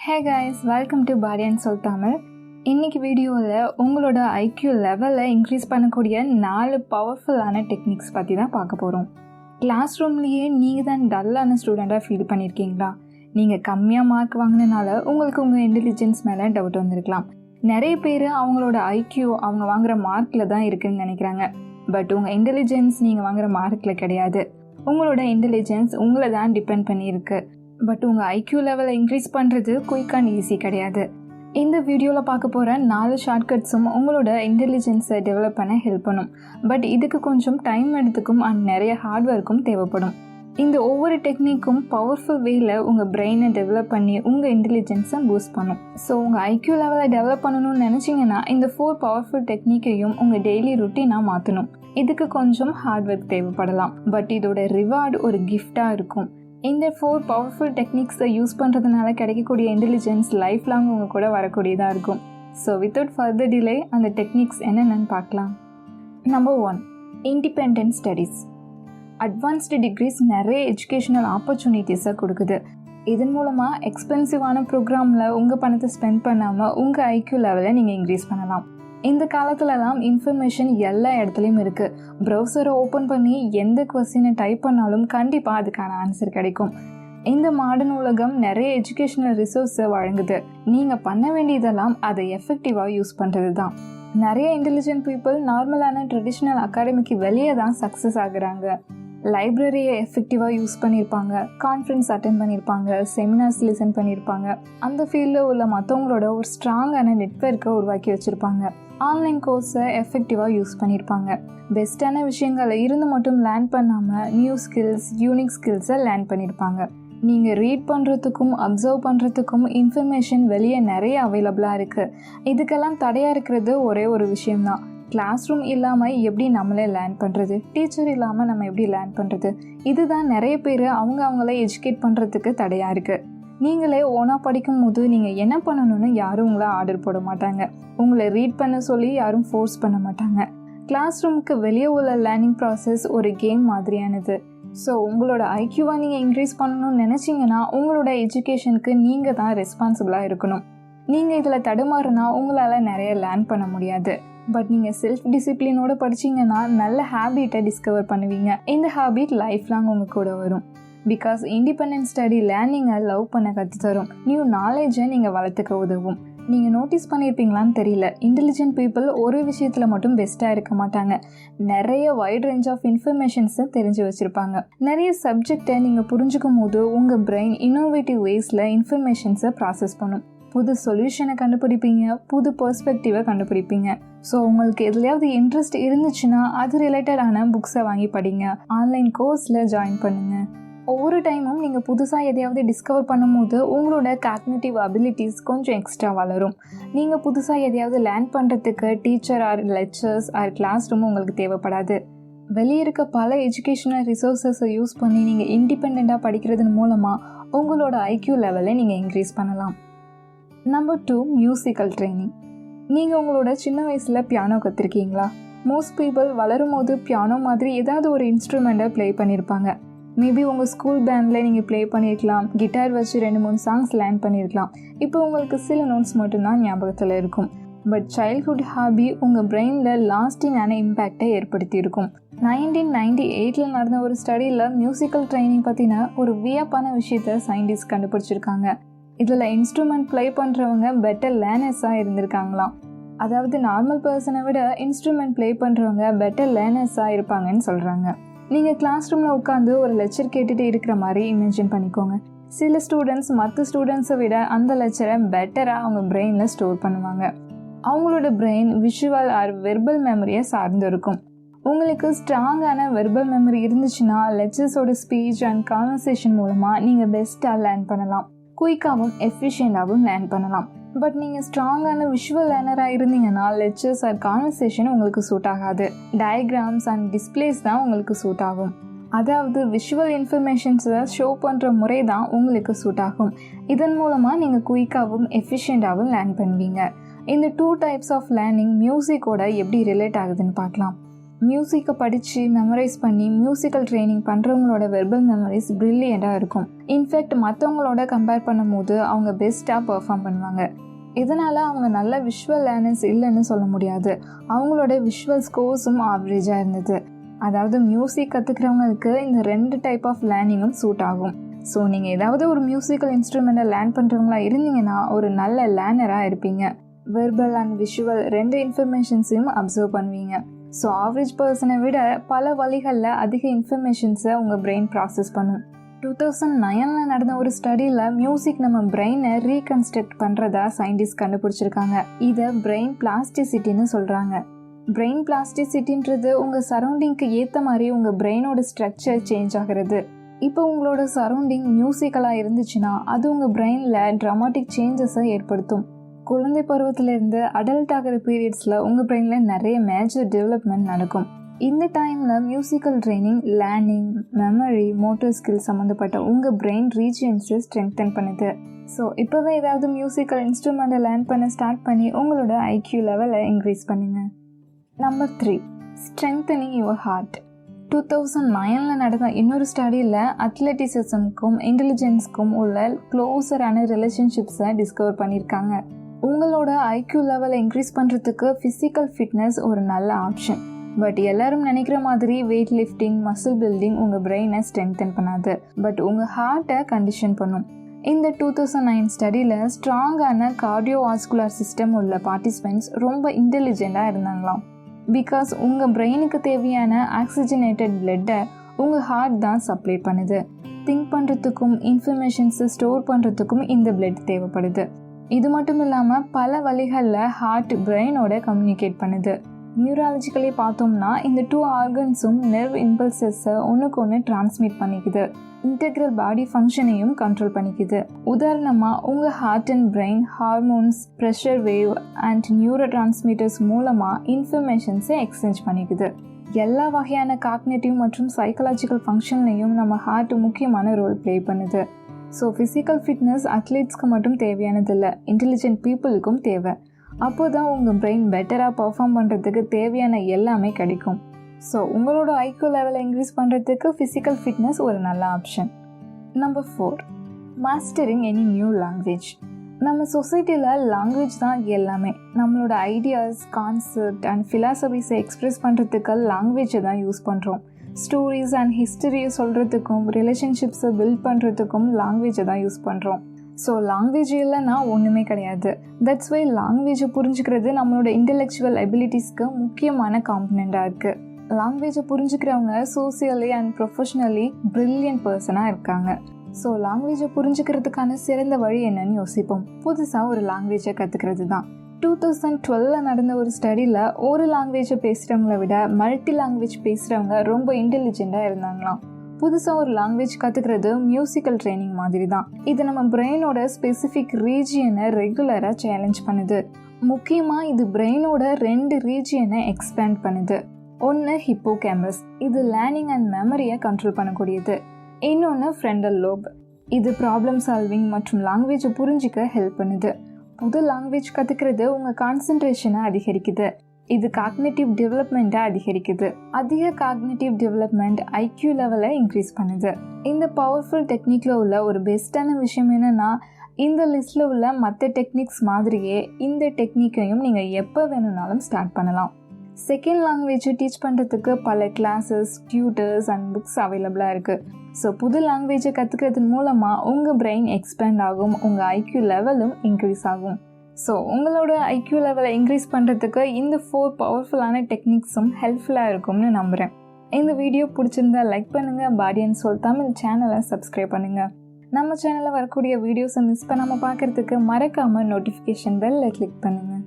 Hey guys, welcome to Body&Soul Tamil. இன்னைக்கு வீடியோவில் உங்களோட ஐக்யூ லெவலை இன்க்ரீஸ் பண்ணக்கூடிய 4 பவர்ஃபுல்லான டெக்னிக்ஸ் பற்றி தான் பார்க்க போகிறோம். கிளாஸ் ரூம்லேயே நீங்கள் தான் டல்லான ஸ்டூடெண்ட்டாக ஃபீல் பண்ணியிருக்கீங்களா? நீங்கள் கம்மியாக மார்க் வாங்கினனால உங்களுக்கு உங்கள் இன்டெலிஜென்ஸ் மேலே டவுட் வந்திருக்கலாம். நிறைய பேர் அவங்களோட ஐக்யூ அவங்க வாங்குகிற மார்க்கில் தான் இருக்குதுன்னு நினைக்கிறாங்க. பட் உங்கள் இன்டெலிஜென்ஸ் நீங்கள் வாங்குகிற மார்க்கில் கிடையாது. உங்களோட இன்டெலிஜென்ஸ் உங்களை தான் டிபெண்ட் பண்ணியிருக்கு. பட் உங்கள் ஐக்யூ லெவலை இன்க்ரீஸ் பண்ணுறது குயிக் அண்ட் ஈஸி கிடையாது. இந்த வீடியோவில் பார்க்க போகிற 4 ஷார்ட்கட்ஸும் உங்களோட இன்டெலிஜென்ஸை டெவலப் பண்ண ஹெல்ப் பண்ணும். பட் இதுக்கு கொஞ்சம் டைம் எடுத்துக்கும் அண்ட் நிறைய ஹார்ட் ஒர்க்கும் தேவைப்படும். இந்த ஒவ்வொரு டெக்னிக்கும் பவர்ஃபுல் வேயில் உங்கள் பிரெயினை டெவலப் பண்ணி உங்கள் இன்டெலிஜென்ஸை பூஸ்ட் பண்ணும். ஸோ உங்கள் ஐக்யூ லெவலை டெவலப் பண்ணணும்னு நினச்சிங்கன்னா இந்த 4 பவர்ஃபுல் டெக்னிக்கையும் உங்கள் டெய்லி ருட்டீனாக மாற்றணும். இதுக்கு கொஞ்சம் ஹார்ட் ஒர்க் தேவைப்படலாம். பட் இதோட ரிவார்டு ஒரு கிஃப்டாக இருக்கும். இந்த 4 பவர்ஃபுல் டெக்னிக்ஸை யூஸ் பண்ணுறதுனால கிடைக்கக்கூடிய இன்டெலிஜென்ஸ் லைஃப் லாங் உங்கள் கூட வரக்கூடியதாக இருக்கும். ஸோ வித்தவுட் ஃபர்தர் டிலே அந்த டெக்னிக்ஸ் என்னென்னு பார்க்கலாம். Number 1, independent studies. Advanced degrees நிறைய எஜுகேஷனல் ஆப்பர்ச்சுனிட்டிஸை கொடுக்குது. இதன் மூலமாக எக்ஸ்பென்சிவான ப்ரோக்ராமில் உங்கள் பணத்தை ஸ்பெண்ட் பண்ணாமல் உங்கள் ஐக்யூ லெவலை நீங்கள் இன்க்ரீஸ் பண்ணலாம். இந்த காலத்துலலாம் இன்ஃபர்மேஷன் எல்லா இடத்துலையும் இருக்குது. ப்ரௌசரை ஓப்பன் பண்ணி எந்த கொஸ்டினை டைப் பண்ணாலும் கண்டிப்பாக அதுக்கான ஆன்சர் கிடைக்கும். இந்த மாடர்ன் உலகம் நிறைய எஜுகேஷனல் ரிசோர்ஸை வழங்குது. நீங்கள் பண்ண வேண்டியதெல்லாம் அதை எஃபெக்டிவாக யூஸ் பண்ணுறது தான். நிறைய இன்டெலிஜென்ட் பீப்புள் நார்மலான ட்ரெடிஷ்னல் அகாடமிக்கு வெளியே தான் சக்ஸஸ் ஆகுறாங்க. லைப்ரரியை எஃபெக்டிவாக யூஸ் பண்ணியிருப்பாங்க, கான்ஃபரன்ஸ் அட்டென்ட் பண்ணியிருப்பாங்க, செமினார்ஸ் லிசன் பண்ணியிருப்பாங்க, அந்த ஃபீல்டில் உள்ள மற்றவங்களோட ஒரு ஸ்ட்ராங்கான நெட்வொர்க்கை உருவாக்கி வச்சுருப்பாங்க. ஆன்லைன் கோர்ஸை எஃபெக்டிவாக யூஸ் பண்ணியிருப்பாங்க. பெஸ்ட்டான விஷயங்களை இருந்து மட்டும் லேர்ன் பண்ணாமல் நியூ ஸ்கில்ஸ், யூனிக் ஸ்கில்ஸை லேர்ன் பண்ணியிருப்பாங்க. நீங்கள் ரீட் பண்ணுறதுக்கும் அப்சர்வ் பண்ணுறதுக்கும் இன்ஃபர்மேஷன் வெளியே நிறைய அவைலபிளாக இருக்குது. இதுக்கெல்லாம் தடையாக இருக்கிறது ஒரே ஒரு விஷயம்தான். கிளாஸ் ரூம் இல்லாமல் எப்படி நம்மளே லேர்ன் பண்ணுறது? டீச்சர் இல்லாமல் நம்ம எப்படி லேர்ன் பண்ணுறது? இதுதான் நிறைய பேர் அவங்கள எஜுகேட் பண்ணுறதுக்கு தடையாக இருக்குது. நீங்களே ஓனாக படிக்கும் போது நீங்கள் என்ன பண்ணணும்னு யாரும் உங்களை ஆர்டர் போட மாட்டாங்க. உங்களை ரீட் பண்ண சொல்லி யாரும் ஃபோர்ஸ் பண்ண மாட்டாங்க. கிளாஸ் ரூமுக்கு வெளியே உள்ள லேர்னிங் ப்ராசஸ் ஒரு கேம் மாதிரியானது. ஸோ உங்களோட ஐக்யூவை நீங்கள் இன்க்ரீஸ் பண்ணணும்னு நினச்சிங்கன்னா உங்களோட எஜுகேஷனுக்கு நீங்கள் தான் ரெஸ்பான்சிபிளாக இருக்கணும். நீங்கள் இதில் தடுமாறுனா உங்களால் நிறைய லேர்ன் பண்ண முடியாது. பட் நீங்கள் செல்ஃப் டிசிப்ளினோடு படிச்சிங்கன்னா நல்ல ஹேபிட்டை டிஸ்கவர் பண்ணுவீங்க. இந்த ஹேபிட் லைஃப் லாங் உங்கள் கூட வரும். பிகாஸ் இண்டிபெண்டன்ட் ஸ்டடி லேர்னிங்கை லவ் பண்ண கற்றுத்தரும். நியூ நாலேஜை நீங்கள் வளர்த்துக்க உதவும். நீங்கள் நோட்டீஸ் பண்ணியிருப்பீங்களான்னு தெரியல, இன்டெலிஜென்ட் பீப்புள் ஒரு விஷயத்தில் மட்டும் பெஸ்ட்டாக இருக்க மாட்டாங்க. நிறைய வைட் ரேஞ்ச் ஆஃப் இன்ஃபர்மேஷன்ஸை தெரிஞ்சு வச்சுருப்பாங்க. நிறைய சப்ஜெக்டை நீங்கள் புரிஞ்சுக்கும் போது உங்கள் பிரெயின் இன்னோவேட்டிவ் வேஸில் இன்ஃபர்மேஷன்ஸை ப்ராசஸ் பண்ணும். புது சொல்யூஷனை கண்டுபிடிப்பீங்க, புது பெர்ஸ்பெக்டிவை கண்டுபிடிப்பீங்க. ஸோ உங்களுக்கு எதுலையாவது இன்ட்ரெஸ்ட் இருந்துச்சுன்னா அது ரிலேட்டடான புக்ஸை வாங்கி படிங்க, ஆன்லைன் கோர்ஸில் ஜாயின் பண்ணுங்கள். ஒவ்வொரு டைமும் நீங்கள் புதுசாக எதையாவது டிஸ்கவர் பண்ணும்போது உங்களோட காக்னிட்டிவ் அபிலிட்டிஸ் கொஞ்சம் எக்ஸ்ட்ரா வளரும். நீங்கள் புதுசாக எதையாவது லேர்ன் பண்ணுறதுக்கு teacher or lectures or classroom உங்களுக்கு தேவைப்படாது. வெளியே இருக்க பல எஜுகேஷனல் ரிசோர்ஸஸை யூஸ் பண்ணி நீங்கள் இண்டிபெண்ட்டாக படிக்கிறதன் மூலமாக உங்களோட ஐக்யூ லெவலை நீங்கள் இன்க்ரீஸ் பண்ணலாம். Number 2, musical training. நீங்கள் உங்களோட சின்ன வயசில் பியானோ கற்றுருக்கீங்களா? மோஸ்ட் பீப்புள் வளரும் போது பியானோ மாதிரி ஏதாவது ஒரு இன்ஸ்ட்ருமெண்ட்டை ப்ளே பண்ணியிருப்பாங்க. மேபி உங்கள் ஸ்கூல் பேண்டில் நீங்கள் ப்ளே பண்ணியிருக்கலாம், கிட்டார் வச்சு 2-3 சாங்ஸ் லேர்ன் பண்ணியிருக்கலாம். இப்போ உங்களுக்கு சில நோட்ஸ் மட்டும்தான் ஞாபகத்தில் இருக்கும். பட் சைல்ட்ஹுட் ஹாபி உங்கள் பிரெயினில் லாஸ்டிங்கான இம்பேக்டை ஏற்படுத்தியிருக்கும். 1998 நடந்த ஒரு ஸ்டடியில் மியூசிக்கல் ட்ரைனிங் பற்றின ஒரு வியப்பான விஷயத்தை சயின்டிஸ்ட் கண்டுபிடிச்சிருக்காங்க. இதில் இன்ஸ்ட்ருமெண்ட் ப்ளே பண்ணுறவங்க பெட்டர் லேர்னர்ஸாக இருந்திருக்காங்களாம். அதாவது நார்மல் பர்சனை விட இன்ஸ்ட்ருமெண்ட் ப்ளே பண்ணுறவங்க பெட்டர் லேர்னர்ஸாக இருப்பாங்கன்னு சொல்கிறாங்க. நீங்கள் கிளாஸ் ரூமில் உட்காந்து ஒரு லெக்சர் கேட்டுட்டு இருக்கிற மாதிரி இமேஜின் பண்ணிக்கோங்க. சில ஸ்டூடெண்ட்ஸ் மற்ற ஸ்டூடெண்ட்ஸை விட அந்த லெக்சரை பெட்டராக அவங்க பிரெயினில் ஸ்டோர் பண்ணுவாங்க. அவங்களோட பிரெயின் விஷுவல் ஆர் வெர்பல் மெமரியை சார்ந்து இருக்கும். உங்களுக்கு ஸ்ட்ராங்கான வெர்பல் மெமரி இருந்துச்சுன்னா லெக்சர்ஸோட ஸ்பீச் அண்ட் கான்வர்சேஷன் மூலமாக நீங்கள் பெஸ்ட்டாக லேர்ன் பண்ணலாம், குயிக்காகவும் எஃபிஷியண்டாகவும் லேர்ன் பண்ணலாம். பட் நீங்கள் ஸ்ட்ராங்கான விஷுவல் லேர்னராக இருந்தீங்கன்னா லெக்சர்ஸ் ஆர் கான்வர்சேஷன் உங்களுக்கு சூட் ஆகாது. டயக்ராம்ஸ் அண்ட் டிஸ்பிளேஸ் தான் உங்களுக்கு சூட் ஆகும். அதாவது விஷுவல் இன்ஃபர்மேஷன்ஸை ஷோ பண்ணுற முறை தான் உங்களுக்கு சூட் ஆகும். இதன் மூலமாக நீங்கள் குயிக்காகவும் எஃபிஷியண்டாகவும் லேர்ன் பண்ணுவீங்க. இந்த 2 டைப்ஸ் ஆஃப் லேர்னிங் மியூசிக்கோட எப்படி ரிலேட் ஆகுதுன்னு பார்க்கலாம். மியூசிக்கை படித்து மெமரைஸ் பண்ணி மியூசிக்கல் ட்ரைனிங் பண்ணுறவங்களோட வெர்பல் மெமரிஸ் ப்ரில்லியண்ட்டாக இருக்கும். இன்ஃபேக்ட் மற்றவங்களோட கம்பேர் பண்ணும்போது அவங்க பெஸ்ட்டாக பெர்ஃபார்ம் பண்ணுவாங்க. இதனால் அவங்க நல்ல விஷுவல் லேர்னர்ஸ் இல்லைன்னு சொல்ல முடியாது. அவங்களோட விஷுவல் ஸ்கோர்ஸும் ஆவரேஜாக இருந்தது. அதாவது மியூசிக் கற்றுக்கிறவங்களுக்கு இந்த 2 டைப் ஆஃப் லேர்னிங்கும் சூட் ஆகும். ஸோ நீங்கள் ஏதாவது ஒரு மியூசிக்கல் இன்ஸ்ட்ருமெண்ட்டை லேர்ன் பண்ணுறவங்களா இருந்தீங்கன்னா ஒரு நல்ல லேர்னராக இருப்பீங்க. வெர்பல் அண்ட் விஷுவல் 2 இன்ஃபர்மேஷன்ஸையும் அப்சர்வ் பண்ணுவீங்க. ஸோ ஆவரேஜ் பர்சனை விட பல வழிகளில் அதிக இன்ஃபர்மேஷன்ஸை உங்கள் பிரெயின் ப்ராசஸ் பண்ணும். 2009 நடந்த ஒரு ஸ்டடியில் மியூசிக் நம்ம பிரெயினை ரீகன்ஸ்ட்ரக்ட் பண்ணுறதா சயின்டிஸ்ட் கண்டுபிடிச்சிருக்காங்க. இதை பிரெயின் பிளாஸ்டிசிட்டின்னு சொல்கிறாங்க. பிரெயின் பிளாஸ்டிசிட்டின்றது உங்கள் சரௌண்டிங்க்கு ஏற்ற மாதிரி உங்கள் பிரெயினோட ஸ்ட்ரக்சர் சேஞ்ச் ஆகிறது. இப்போ உங்களோட சரௌண்டிங் மியூசிக்கலாக இருந்துச்சுன்னா அது உங்கள் பிரெயினில் ட்ராமாட்டிக் சேஞ்சஸை ஏற்படுத்தும். குழந்தை பருவத்திலேருந்து அடல்ட் ஆகிற பீரியட்ஸில் உங்கள் பிரெயினில் நிறைய மேஜர் டெவலப்மெண்ட் நடக்கும். இந்த டைமில் musical training learning, memory, motor skill சம்மந்தப்பட்ட உங்கள் பிரெயின் ரீஜியன்ஸை ஸ்ட்ரெங்தன் பண்ணுது. ஸோ இப்போவே ஏதாவது மியூசிக்கல் இன்ஸ்ட்ருமெண்ட்டை லேர்ன் பண்ண ஸ்டார்ட் பண்ணி உங்களோட ஐக்யூ லெவலை இன்க்ரீஸ் பண்ணுங்கள். Number 3, strengthening your heart. 2009 நடந்த இன்னொரு ஸ்டடியில் அத்லட்டிசிசம்க்கும் இன்டெலிஜென்ஸ்க்கும் உள்ள க்ளோஸரான ரிலேஷன்ஷிப்ஸை டிஸ்கவர் பண்ணியிருக்காங்க. உங்களோட ஐக்யூ லெவலை இன்க்ரீஸ் பண்ணுறதுக்கு ஃபிசிக்கல் ஃபிட்னஸ் ஒரு நல்ல ஆப்ஷன். பட் எல்லாரும் நினைக்கிற மாதிரி வெயிட் லிஃப்டிங், மசில் பில்டிங் உங்கள் பிரெயினை ஸ்ட்ரெங்தன் பண்ணாது, பட் உங்கள் ஹார்ட்டை கண்டிஷன் பண்ணும். இந்த 2009 ஸ்டடியில் ஸ்ட்ராங்கான கார்டியோவாஸ்குலர் சிஸ்டம் உள்ள பார்ட்டிசிபென்ட்ஸ் ரொம்ப இன்டெலிஜென்ட்டாக இருந்தாங்களாம். பிகாஸ் உங்கள் பிரெயினுக்கு தேவையான ஆக்சிஜனேட்டட் பிளட்டை உங்கள் ஹார்ட் தான் சப்ளை பண்ணுது. திங்க் பண்ணுறதுக்கும் இன்ஃபர்மேஷன்ஸை ஸ்டோர் பண்ணுறதுக்கும் இந்த பிளட் தேவைப்படுது. இது மட்டும் இல்லாமல் பல வழிகளில் ஹார்ட் பிரெயினோட கம்யூனிகேட் பண்ணுது. நியூராலஜிக்கலி பார்த்தோம்னா இந்த 2 ஆர்கன்ஸும் நர்வ் இம்பல்சஸை ஒன்றுக்கு ஒன்று டிரான்ஸ்மிட் பண்ணிக்குது. இன்டெக்ரல் பாடி ஃபங்க்ஷனையும் கண்ட்ரோல் பண்ணிக்குது. உதாரணமாக உங்கள் heart and brain hormones, pressure wave and neurotransmitters மூலமாக இன்ஃபர்மேஷன்ஸை எக்ஸ்சேஞ்ச் பண்ணிக்குது. எல்லா வகையான காக்னேட்டிவ் மற்றும் சைக்கலாஜிக்கல் ஃபங்க்ஷன்லையும் நம்ம ஹார்ட் முக்கியமான ரோல் ப்ளே பண்ணுது. ஸோ ஃபிசிக்கல் ஃபிட்னஸ் அத்லீட்ஸ்க்கு மட்டும் தேவையானதில்லை, இன்டெலிஜென்ட் பீப்புளுக்கும் தேவை. அப்போ தான் உங்கள் பிரெயின் பெட்டராக பர்ஃபார்ம் பண்ணுறதுக்கு தேவையான எல்லாமே கிடைக்கும். ஸோ உங்களோட ஐக்யூ லெவலை இன்க்ரீஸ் பண்ணுறதுக்கு ஃபிசிக்கல் ஃபிட்னஸ் ஒரு நல்ல option. Number 4, mastering any new language. நம்ம சொசைட்டியில் லாங்குவேஜ் தான் எல்லாமே. நம்மளோட ஐடியாஸ், கான்செப்ட் அண்ட் ஃபிலாசபிஸை எக்ஸ்ப்ரெஸ் பண்ணுறதுக்கு லாங்குவேஜை தான் யூஸ் பண்ணுறோம். ஸ்டோரிஸ் அண்ட் ஹிஸ்டரியை சொல்கிறதுக்கும் ரிலேஷன்ஷிப்ஸை பில்ட் பண்ணுறதுக்கும் லாங்குவேஜை தான் யூஸ் பண்ணுறோம். ஸோ லாங்குவேஜ் இல்லைன்னா ஒன்றுமே கிடையாது. தட்ஸ் வை லாங்குவேஜை புரிஞ்சுக்கிறது நம்மளோட இன்டெலெக்சுவல் எபிலிட்டிஸ்க்கு முக்கியமான காம்பனண்ட்டாக இருக்குது. லாங்குவேஜை புரிஞ்சுக்கிறவங்க சோசியலி அண்ட் ப்ரொஃபஷ்னலி ப்ரில்லியன்ட் பர்சனாக இருக்காங்க. ஸோ லாங்குவேஜை புரிஞ்சுக்கிறதுக்கான சிறந்த வழி என்னன்னு யோசிப்போம். புதுசாக ஒரு லாங்குவேஜை கற்றுக்கிறது தான். 2012 நடந்த ஒரு ஸ்டடியில் ஒரு லாங்குவேஜை பேசுகிறவங்கள விட மல்டி லாங்குவேஜ் பேசுகிறவங்க ரொம்ப இன்டெலிஜென்ட்டாக இருந்தாங்களாம். புதுசாக ஒரு லாங்குவேஜ் கற்றுக்கிறது மியூசிக்கல் ட்ரைனிங் மாதிரி தான். இது நம்ம பிரெயினோட ஸ்பெசிஃபிக் ரீஜியனை ரெகுலராக சேலஞ்ச் பண்ணுது. முக்கியமாக இது பிரெயினோட 2 ரீஜியனை எக்ஸ்பேண்ட் பண்ணுது. ஒன்று ஹிப்போகேம்பஸ், இது லேர்னிங் அண்ட் மெமரியை கண்ட்ரோல் பண்ணக்கூடியது. இன்னொன்று ஃப்ரண்டல் லோப், இது ப்ராப்ளம் சால்விங் மற்றும் லாங்குவேஜை புரிஞ்சிக்க ஹெல்ப் பண்ணுது. புது லாங்குவேஜ் கற்றுக்கிறது உங்கள் கான்சன்ட்ரேஷனை அதிகரிக்குது. இது காக்னேட்டிவ் டெவலப்மெண்ட்டை அதிகரிக்குது. அதிக காக்னேட்டிவ் டெவலப்மெண்ட் ஐக்யூ லெவலை இன்க்ரீஸ் பண்ணுது. இந்த பவர்ஃபுல் டெக்னிக்கில் உள்ள ஒரு பெஸ்ட்டான விஷயம் என்னென்னா, இந்த லிஸ்ட்டில் உள்ள மற்ற டெக்னிக்ஸ் மாதிரியே இந்த டெக்னிக்கையும் நீங்கள் எப்போ வேணும்னாலும் ஸ்டார்ட் பண்ணலாம். செகண்ட் லாங்குவேஜை டீச் பண்ணுறதுக்கு பல கிளாஸஸ், டியூட்டர்ஸ் அண்ட் புக்ஸ் அவைலபிளாக இருக்குது. ஸோ புது லாங்குவேஜை கற்றுக்கிறது மூலமாக உங்கள் பிரெயின் எக்ஸ்பேண்ட் ஆகும், உங்கள் ஐக்யூ லெவலும் இன்க்ரீஸ் ஆகும். ஸோ உங்களோட ஐக்யூ லெவலை இன்க்ரீஸ் பண்ணுறதுக்கு இந்த 4 பவர்ஃபுல்லான டெக்னிக்ஸும் ஹெல்ப்ஃபுல்லாக இருக்கும்னு நம்புகிறேன். இந்த வீடியோ பிடிச்சிருந்தா லைக் பண்ணுங்கள். Body&Soul தமிழ் சேனலை சப்ஸ்கிரைப் பண்ணுங்கள். நம்ம சேனலில் வரக்கூடிய வீடியோஸை மிஸ் பண்ணாமல் பார்க்குறதுக்கு மறக்காமல் நோட்டிஃபிகேஷன் பெல்லை கிளிக் பண்ணுங்கள்.